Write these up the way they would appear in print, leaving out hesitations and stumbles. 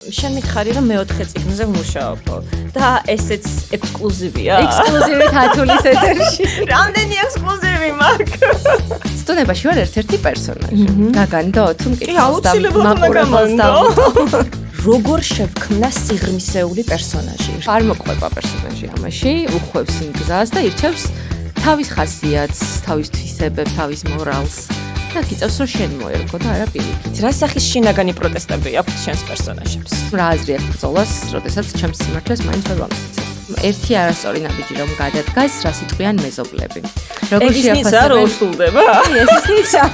შენ მითხარი რომ მეოთხე წიგნზე ვმუშაობო და ესეც ექსკლუზივია. ექსკლუზივი თათულის ეთერში. რამდენი ექსკლუზივი მაქვს? სტუნებაში ვარ ერთ-ერთი პერსონაჟი. გაგანდო თუ კი, აუცილებლად მაგამანდო. როგორ შევქმნა სიღრმისეული პერსონაჟი? არ მოყვება პერსონაჟი ამაში, უხვევს იმ გზას და ირჩევს თავის ხასიათს, თავის თვისებებს, თავის მორალს. და გიწევს რომ შენ მოერგო და არა პირიქით. რა სახის შინაგანი პროტესტები აქვს შენს პერსონაჟებს? რა აზრი აქვს ბრძოლას, როდესაც ჩემს სიმართლეს მაინც ვერ ვამტკიცებ. ერთი არასწორი ნაბიჯი რომ გადადგას, რა სიტყვიან მეზობლები. როგორ შეაფასებენ? რო უსულდება? ეს ისა.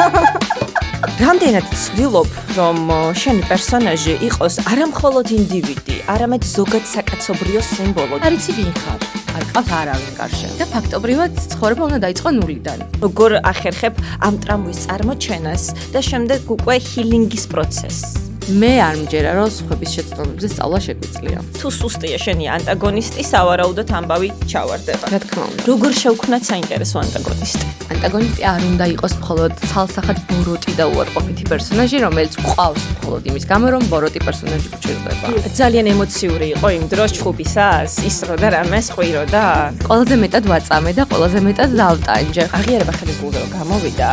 რამდენად ცდილობ რომ შენი პერსონაჟი იყოს არამხოლოდ ინდივიდი, არამედ ზოგად საკაცობრიო სიმბოლო? არიცი ვინ ხარ? არ ყავს არავინ გარშემო. და ფაქტობრივად ცხოვრება უნდა დაიწყო ნულიდან. როგორ ახერხებ ამ ტრამვის წარმოჩენას და შემდეგ უკვე ჰილინგის პროცესს? მე არ მჯერა რომ სხვების შეცდომებზე სწავლა შეგვიძლია. თუ სუსტია შენი ანტაგონისტი, სავარაუდოდ ამბავი ჩავარდება. რა თქმა უნდა. როგორ შევქმნათ საინტერესო ანტაგონისტი? ანტაგონისტი არ უნდა იყოს მხოლოდ ცალსახად ბოროტი და უარყოფითი პერსონაჟი, რომელიც ყავს მხოლოდ იმის გამო, რომ ბოროტი პერსონაჟი გვჭირდება. ძალიან ემოციური იყო იმ დროს ჩხუბისას, ისრო და რამეს ყვიროდა. ყველაზე მეტად ვაწამე და ყველაზე მეტად დავტანჯე. აღიარება ხელის გულზე რომ გამოვიდა.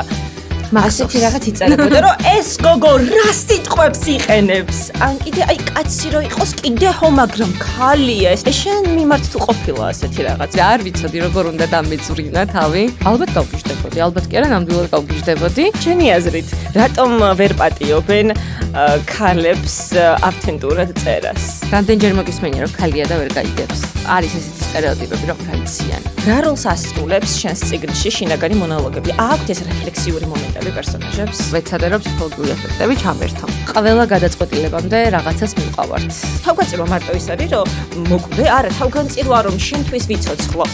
ასეთი რაღაც იწერებოდა რომ ეს გოგო რა სიტყვებს იყენებს. ან კიდე აი კაცი რო იყოს კიდე ხო, მაგრამ ქალია. ეს შენ მიმართ თუ ყოფილა ასეთი რაღაც? არ ვიცოდი როგორ უნდა დამეწვრინა თავი. ალბათ გავგიჟდებოდი, ალბათ კი არა, ნამდვილად გავგიჟდებოდი. ჩემი აზრით, რატომ ვერ პატიობენ ქალებს ავთენტურად წერას? რამდენჯერ მოგისმენია რომ ქალია და ვერ გაიგებს. არის ესეთი სტერეოტიპები რომ გაიციან. რა როლს ასრულებს შენს წიგნში შინაგანი მონოლოგები? აქვთ ეს რეფლექსიური მომენტები პერსონაჟებს? ვეცადე რომ ფსიქოლოგიური ეფექტები ჩამერთო. ყველა გადაწყვეტილებამდე რაღაცას მივყავართ. თავგანწირვა მარტო ის არის რომ მოკვდე, არა, თავგანწირვა რომ შენთვის ვიცოცხლო.